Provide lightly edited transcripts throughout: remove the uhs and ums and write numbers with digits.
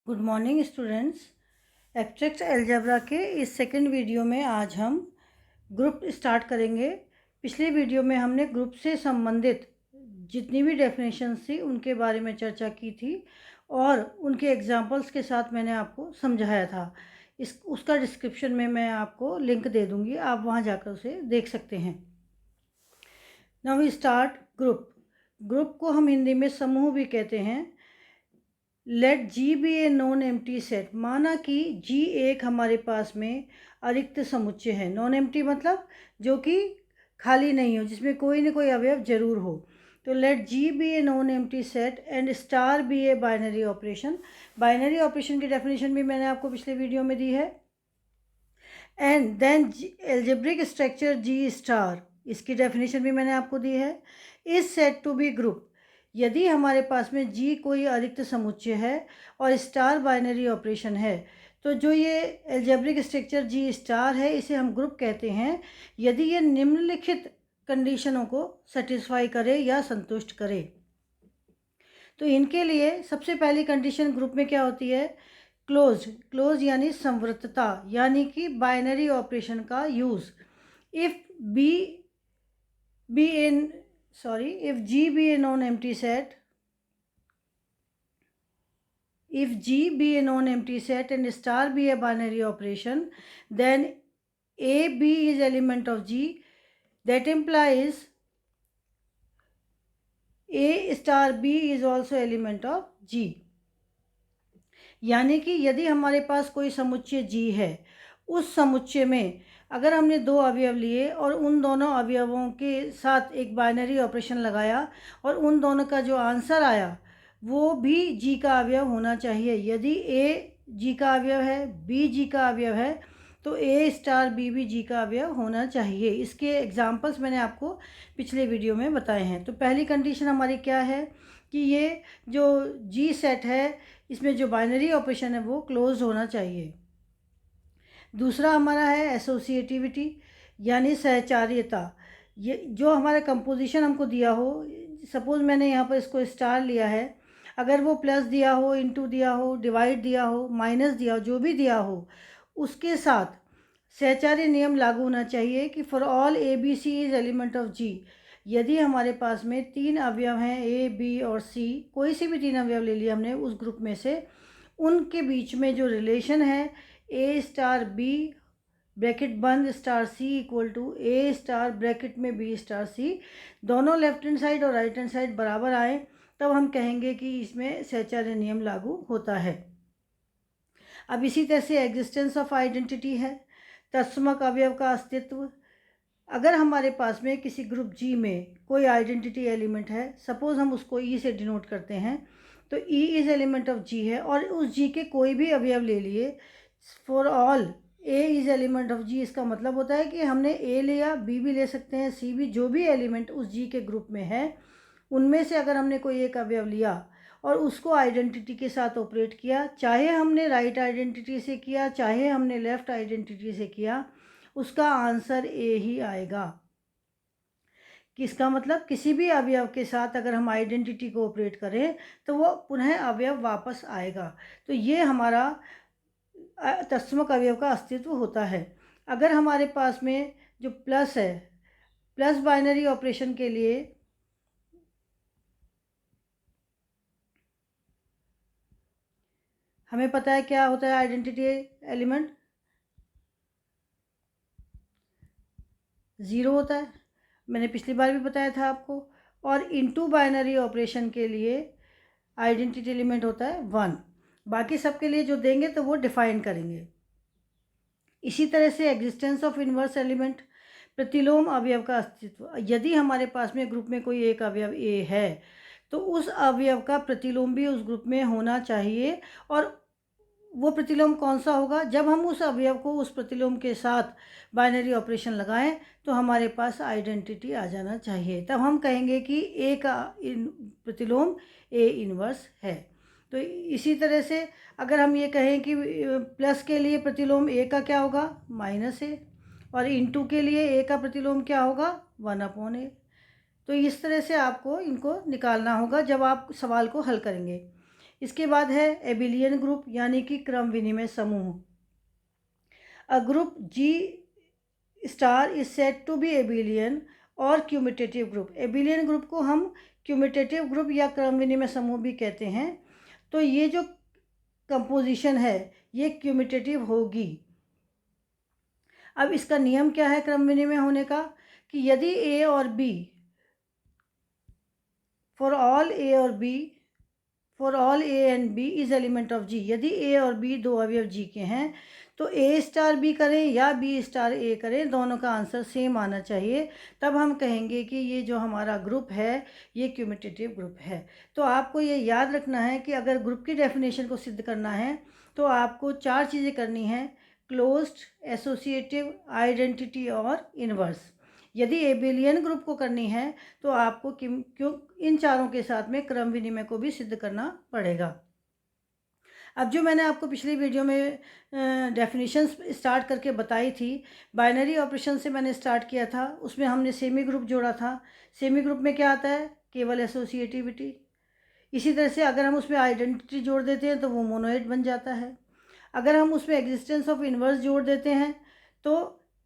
Good morning students. Abstract algebra के इस second video में आज हम ग्रुप स्टार्ट करेंगे। पिछले वीडियो में हमने ग्रुप से संबंधित जितनी भी डेफिनेशंस थी उनके बारे में चर्चा की थी और उनके एग्जांपल्स के साथ मैंने आपको समझाया था। उसका डिस्क्रिप्शन में मैं आपको लिंक दे दूँगी, आप वहाँ जाकर उसे देख सकते हैं। Now we start group. Group को हम हिंदी में समूह भी कहते हैं। Let G be a non empty set. माना कि जी एक हमारे पास में अरिक्त समुच्चय है। नॉन एम्प्टी मतलब जो कि खाली नहीं हो, जिसमें कोई ना कोई अवयव जरूर हो। तो let G be a non empty set and star be a binary operation. Binary operation की डेफिनेशन भी मैंने आपको पिछले वीडियो में दी है। And then algebraic structure G star, इसकी डेफिनेशन भी मैंने आपको दी है। Is set to be group. यदि हमारे पास में जी कोई अरिक्त समुच्चय है और स्टार बाइनरी ऑपरेशन है, तो जो ये एल्जेब्रिक स्ट्रक्चर जी स्टार है इसे हम ग्रुप कहते हैं यदि ये निम्नलिखित कंडीशनों को सेटिस्फाई करे या संतुष्ट करे। तो इनके लिए सबसे पहली कंडीशन ग्रुप में क्या होती है? क्लोज यानी संवृतता, यानी कि बाइनरी ऑपरेशन का use. If G be a non-empty set, if G be a non-empty set and star be a binary operation, then A B is element of G. That implies A star B is also element of G. यानी कि यदि हमारे पास कोई समुच्चय G है, उस समुच्चय में अगर हमने दो अवयव लिए और उन दोनों अवयवों के साथ एक बाइनरी ऑपरेशन लगाया और उन दोनों का जो आंसर आया वो भी G का अवयव होना चाहिए। यदि A G का अवयव है, B G का अवयव है, तो A स्टार B भी G का अवयव होना चाहिए। इसके एग्जाम्पल्स मैंने आपको पिछले वीडियो में बताए हैं। तो पहली कंडीशन हमारी क्या है कि ये जो G सेट है इसमें जो बाइनरी ऑपरेशन है वो क्लोज होना चाहिए। दूसरा हमारा है एसोसिएटिविटी यानी सहचार्यता। ये जो हमारा कंपोजिशन हमको दिया हो, सपोज़ मैंने यहाँ पर इसको स्टार लिया है, अगर वो प्लस दिया हो, इनटू दिया हो, डिवाइड दिया हो, माइनस दिया हो, जो भी दिया हो, उसके साथ सहचार्य नियम लागू होना चाहिए कि for all A B C is element of G. यदि हमारे पास में तीन अवयव हैं ए बी और सी, कोई से भी तीन अवयव ले लिए हमने उस ग्रुप में से, उनके बीच में जो रिलेशन है ए स्टार बी ब्रैकेट बंद star C equal to A star bracket में बी स्टार सी, दोनों लेफ्ट हैंड साइड और राइट हैंड साइड बराबर आए, तब हम कहेंगे कि इसमें सहचार्य नियम लागू होता है। अब इसी तरह से एग्जिस्टेंस ऑफ आइडेंटिटी है, तत्समक अवयव का अस्तित्व। अगर हमारे पास में किसी ग्रुप जी में कोई आइडेंटिटी एलिमेंट है, सपोज हम उसको ई से डिनोट करते हैं, तो ई इज एलिमेंट ऑफ जी है और उस जी के कोई भी अवयव ले लिए, for all A is element of G, इसका मतलब होता है कि हमने ए लिया, बी भी ले सकते हैं, सी भी, जो भी एलिमेंट उस जी के ग्रुप में है उनमें से अगर हमने कोई एक अवयव लिया और उसको आइडेंटिटी के साथ ऑपरेट किया, चाहे हमने राइट आइडेंटिटी से किया चाहे हमने लेफ़्ट आइडेंटिटी से किया, उसका आंसर ए ही आएगा। किसका मतलब किसी भी अवयव के साथ अगर हम आइडेंटिटी को ऑपरेट करें तो वो पुनः अवयव वापस आएगा। तो ये हमारा तत्समक अवयव का अस्तित्व होता है। अगर हमारे पास में जो प्लस है, प्लस बाइनरी ऑपरेशन के लिए हमें पता है क्या होता है आइडेंटिटी एलिमेंट, ज़ीरो होता है, मैंने पिछली बार भी बताया था आपको। और इनटू बाइनरी ऑपरेशन के लिए आइडेंटिटी एलिमेंट होता है वन। बाकी सब के लिए जो देंगे तो वो डिफाइन करेंगे। इसी तरह से एग्जिस्टेंस ऑफ इन्वर्स एलिमेंट, प्रतिलोम अवयव का अस्तित्व। यदि हमारे पास में ग्रुप में कोई एक अवयव ए है तो उस अवयव का प्रतिलोम भी उस ग्रुप में होना चाहिए। और वो प्रतिलोम कौन सा होगा? जब हम उस अवयव को उस प्रतिलोम के साथ बाइनरी ऑपरेशन लगाएं तो हमारे पास आइडेंटिटी आ जाना चाहिए, तब हम कहेंगे कि ए का प्रतिलोम ए इन्वर्स है। तो इसी तरह से अगर हम ये कहें कि प्लस के लिए प्रतिलोम ए का क्या होगा? माइनस ए, और इनटू के लिए ए का प्रतिलोम क्या होगा? 1/a। तो इस तरह से आपको इनको निकालना होगा जब आप सवाल को हल करेंगे। इसके बाद है एबिलियन ग्रुप यानी कि क्रम विनिमय समूह। A group G star is said to be abelian और क्यूमिटेटिव ग्रुप। एबिलियन ग्रुप को हम क्यूमिटेटिव ग्रुप या क्रम विनिमय समूह भी कहते हैं। तो ये जो कंपोजिशन है ये क्यूमिटेटिव होगी। अब इसका नियम क्या है क्रम विनिमय होने का, कि यदि ए और बी फॉर ऑल ए और B for all A and B is element of G, यदि ए और बी दो अवयव जी के हैं तो ए स्टार बी करें या बी स्टार ए करें, दोनों का आंसर सेम आना चाहिए। तब हम कहेंगे कि ये जो हमारा ग्रुप है ये क्यूमिटेटिव ग्रुप है। तो आपको ये याद रखना है कि अगर ग्रुप की डेफिनेशन को सिद्ध करना है तो आपको 4 चीज़ें करनी हैं: क्लोज्ड, एसोसिएटिव, आइडेंटिटी और इनवर्स। यदि एबिलियन ग्रुप को करनी है तो आपको क्यों इन चारों के साथ में क्रम विनिमय को भी सिद्ध करना पड़ेगा। अब जो मैंने आपको पिछली वीडियो में डेफिनेशंस स्टार्ट करके बताई थी, बाइनरी ऑपरेशन से मैंने स्टार्ट किया था, उसमें हमने सेमी ग्रुप जोड़ा था। सेमी ग्रुप में क्या आता है? केवल एसोसिएटिविटी। इसी तरह से अगर हम उसमें आइडेंटिटी जोड़ देते हैं तो वो मोनोइड बन जाता है। अगर हम उसमें एग्जिस्टेंस ऑफ इन्वर्स जोड़ देते हैं तो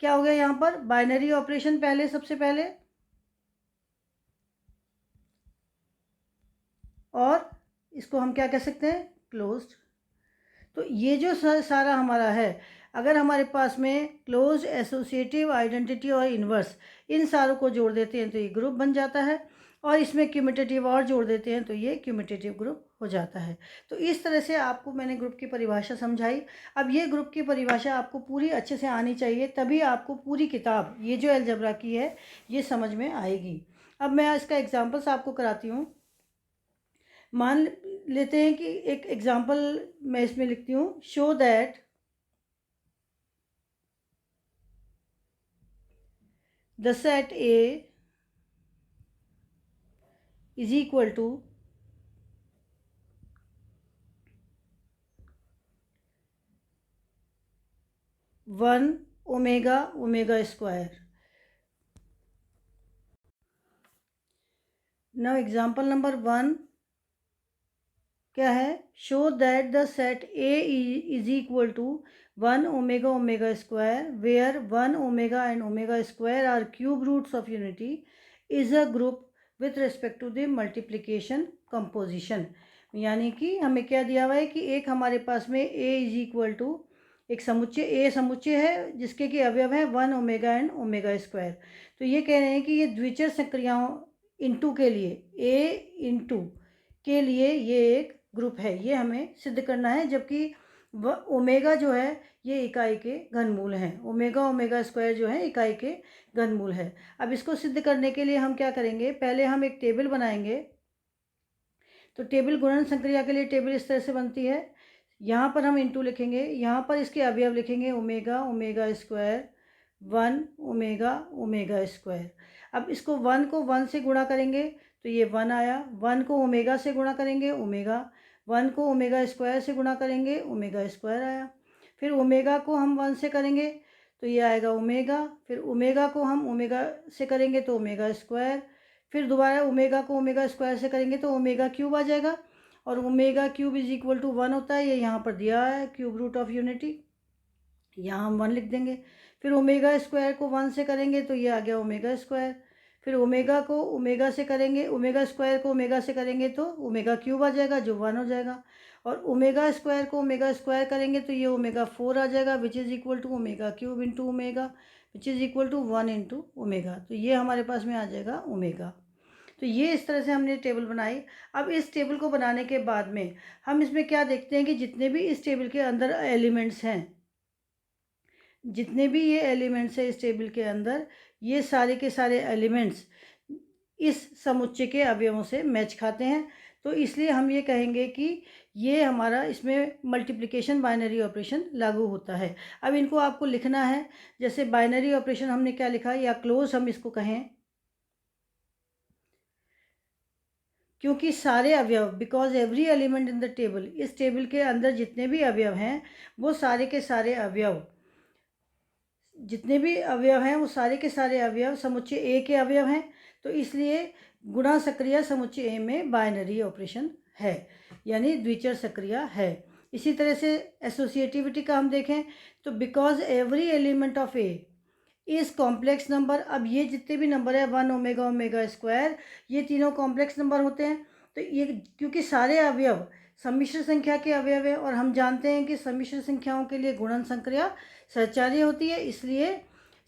क्या हो गया यहाँ पर? बाइनरी ऑपरेशन पहले, सबसे पहले, और इसको हम क्या कह सकते हैं? क्लोज्ड। तो ये जो सारा हमारा है, अगर हमारे पास में क्लोज, एसोसिएटिव, आइडेंटिटी और इन्वर्स इन सारों को जोड़ देते हैं तो ये ग्रुप बन जाता है, और इसमें क्यूमिटेटिव और जोड़ देते हैं तो ये क्यूमिटेटिव ग्रुप हो जाता है। तो इस तरह से आपको मैंने ग्रुप की परिभाषा समझाई। अब ये ग्रुप की परिभाषा आपको पूरी अच्छे से आनी चाहिए, तभी आपको पूरी किताब ये जो अलजेब्रा की है ये समझ में आएगी। अब मैं इसका एग्जाम्पल्स आपको कराती हूँ। मान लेते हैं कि एक एग्जाम्पल मैं इसमें लिखती हूँ, show that the set A is equal to 1 omega omega square. Now example number 1 क्या है? Show that the set A is equal to 1 omega omega square where 1 omega and omega square are cube roots of unity is a group with respect to the multiplication composition. यानी कि हमें क्या दिया हुआ है कि एक हमारे पास में ए इज इक्वल टू एक समुच्चय, ए समुच्चय है जिसके कि अवयव है 1 ओमेगा एंड ओमेगा स्क्वायर। तो ये कह रहे हैं कि ये द्विचर संक्रियाओं इंटू के लिए, ए इंटू के लिए ये एक ग्रुप है, ये हमें सिद्ध करना है। जबकि ओमेगा जो है ये इकाई के घनमूल हैं, ओमेगा ओमेगा स्क्वायर जो है इकाई के घनमूल है। अब इसको सिद्ध करने के लिए हम क्या करेंगे? पहले हम एक टेबल बनाएंगे। तो टेबल गुणन संक्रिया के लिए टेबल इस तरह से बनती है। यहाँ पर हम इंटू लिखेंगे, यहाँ पर इसके अवयव लिखेंगे omega omega square 1 omega omega square. अब इसको 1 को 1 से गुणा करेंगे तो ये 1 आया। 1 को ओमेगा से गुणा करेंगे ओमेगा, 1 को ओमेगा स्क्वायर से गुणा करेंगे ओमेगा स्क्वायर आया। फिर ओमेगा को हम 1 से करेंगे तो ये आएगा ओमेगा, फिर ओमेगा को हम ओमेगा से करेंगे तो ओमेगा स्क्वायर, फिर दोबारा ओमेगा को ओमेगा स्क्वायर से करेंगे तो ओमेगा क्यूब आ जाएगा, और omega cube is equal to 1 होता है, ये यहाँ पर दिया है क्यूब रूट ऑफ यूनिटी, यहाँ हम 1 लिख देंगे। फिर ओमेगा स्क्वायर को 1 से करेंगे तो ये आ गया ओमेगा स्क्वायर, फिर ओमेगा को ओमेगा से करेंगे, ओमेगा स्क्वायर को ओमेगा से करेंगे तो ओमेगा क्यूब आ जाएगा जो 1 हो जाएगा, और ओमेगा स्क्वायर को ओमेगा स्क्वायर करेंगे तो ये ओमेगा 4 आ जाएगा which is equal to omega cube into omega which is equal to 1 into omega. तो ये हमारे पास में आ जाएगा ओमेगा। तो ये इस तरह से हमने टेबल बनाई। अब इस टेबल को बनाने के बाद में हम इसमें क्या देखते हैं कि जितने भी इस टेबल के अंदर एलिमेंट्स हैं, जितने भी ये एलिमेंट्स हैं इस टेबल के अंदर, ये सारे के सारे एलिमेंट्स इस समुच्चय के अवयवों से मैच खाते हैं। तो इसलिए हम ये कहेंगे कि ये हमारा इसमें मल्टीप्लिकेशन बाइनरी ऑपरेशन लागू होता है। अब इनको आपको लिखना है, जैसे बाइनरी ऑपरेशन हमने क्या लिखा, या क्लोज हम इसको कहें, क्योंकि सारे अवयव, because every element in the table, इस टेबल के अंदर जितने भी अवयव हैं वो सारे के सारे अवयव, जितने भी अवयव हैं वो सारे के सारे अवयव समुच्चय ए के अवयव हैं। तो इसलिए गुणा सक्रिय समुच्चय ए में बाइनरी ऑपरेशन है, यानी द्विचर सक्रिय है। इसी तरह से एसोसिएटिविटी का हम देखें तो because every element of A is complex number. अब ये जितने भी नंबर है 1 ओमेगा ओमेगा स्क्वायर, ये तीनों कॉम्प्लेक्स नंबर होते हैं। तो ये क्योंकि सारे अवयव सम्मिश्र संख्या के अवयव हैं और हम जानते हैं कि सम्मिश्र संख्याओं के लिए गुणन संक्रिया सहचार्य होती है, इसलिए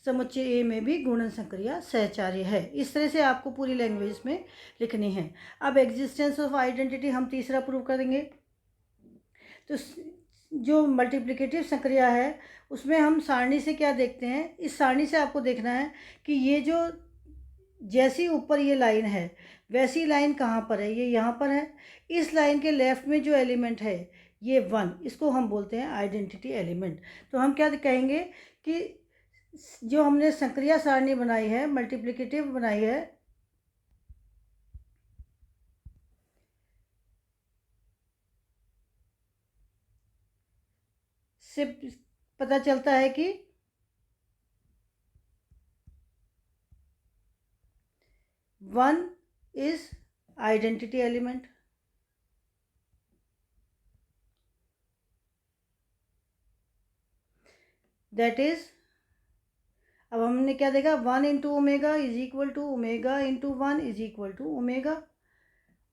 समुच्चय ए में भी गुणन संक्रिया सहचार्य है। इस तरह से आपको पूरी लैंग्वेज में लिखनी है। अब एग्जिस्टेंस ऑफ आइडेंटिटी हम तीसरा प्रूव करेंगे। तो जो मल्टीप्लिकेटिव संक्रिया है उसमें हम सारणी से क्या देखते हैं, इस सारणी से आपको देखना है कि ये जो जैसी ऊपर ये लाइन है वैसी लाइन कहाँ पर है, ये यहाँ पर है। इस लाइन के लेफ्ट में जो एलिमेंट है ये 1, इसको हम बोलते हैं आइडेंटिटी एलिमेंट। तो हम क्या कहेंगे कि जो हमने संक्रिया सारणी बनाई है, मल्टीप्लिकेटिव बनाई है, से पता चलता है कि 1 is identity element, that is, अब हमने क्या देखा, 1 into omega is equal to omega into 1 is equal to omega,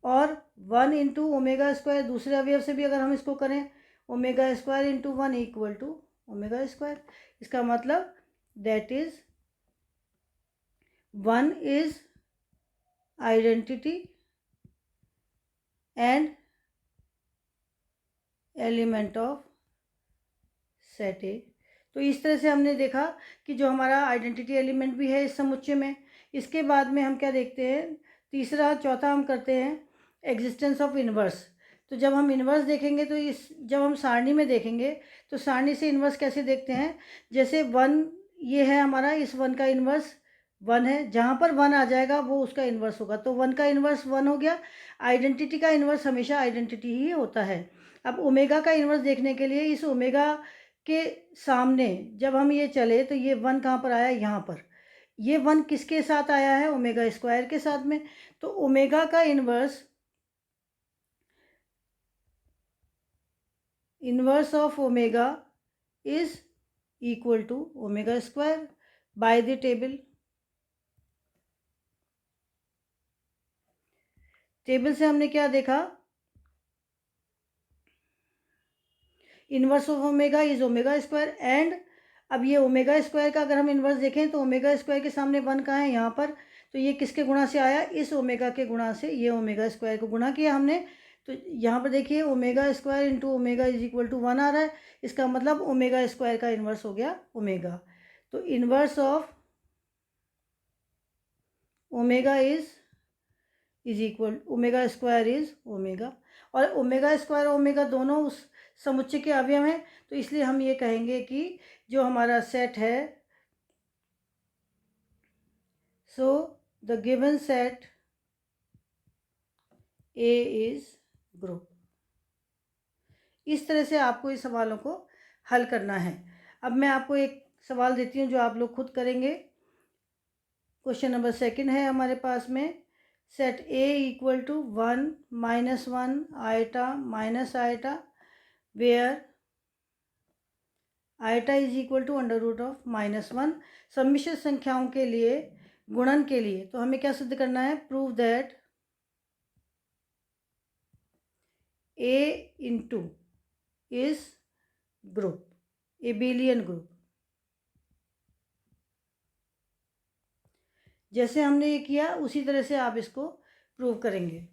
और 1 इंटू ओमेगा स्क्वायर दूसरे अवयव से भी अगर हम इसको करें, omega square into 1 equal to omega square. इसका मतलब that is 1 is identity and element of set A. तो इस तरह से हमने देखा कि जो हमारा आइडेंटिटी एलिमेंट भी है इस समुच्चय में। इसके बाद में हम क्या देखते हैं, तीसरा चौथा हम करते हैं एग्जिस्टेंस ऑफ इन्वर्स। तो जब हम इन्वर्स देखेंगे तो जब हम सारणी में देखेंगे तो सारणी से इन्वर्स कैसे देखते हैं, जैसे 1 ये है हमारा, इस 1 का इन्वर्स 1 है, जहाँ पर 1 आ जाएगा वो उसका इन्वर्स होगा। तो 1 का इन्वर्स 1 हो गया। आइडेंटिटी का इन्वर्स हमेशा आइडेंटिटी ही होता है। अब ओमेगा का इन्वर्स देखने के लिए इस ओमेगा के सामने जब हम ये चले तो ये 1 कहाँ पर आया, यहाँ पर। ये 1 किसके साथ आया है, ओमेगा स्क्वायर के साथ में। तो ओमेगा का inverse of omega is equal to omega square by the table से हमने क्या देखा, inverse of omega is omega square and, अब ये ओमेगा स्क्वायर का अगर हम इन्वर्स देखें तो ओमेगा स्क्वायर के सामने 1 कहाँ है, यहाँ पर। तो ये किसके गुणा से आया, इस ओमेगा के गुणा से। ये ओमेगा स्क्वायर को गुणा किया हमने, तो यहाँ पर देखिए omega square into omega is equal to 1 आ रहा है। इसका मतलब ओमेगा स्क्वायर का इन्वर्स हो गया ओमेगा। तो inverse of omega is equal, omega square is omega, और ओमेगा स्क्वायर और ओमेगा दोनों उस समुच्चय के अवयव हैं। तो इसलिए हम ये कहेंगे कि जो हमारा सेट है, so the given set A is group. इस तरह से आपको इस सवालों को हल करना है। अब मैं आपको एक सवाल देती हूँ जो आप लोग खुद करेंगे। क्वेश्चन नंबर 2 है हमारे पास में, set A equal to 1 minus 1 iota minus iota where iota is equal to under root of -1 सम्मिश्र संख्याओं के लिए गुणन के लिए। तो हमें क्या सिद्ध करना है, prove that A into is group, Abelian group. जैसे हमने ये किया उसी तरह से आप इसको प्रूव करेंगे।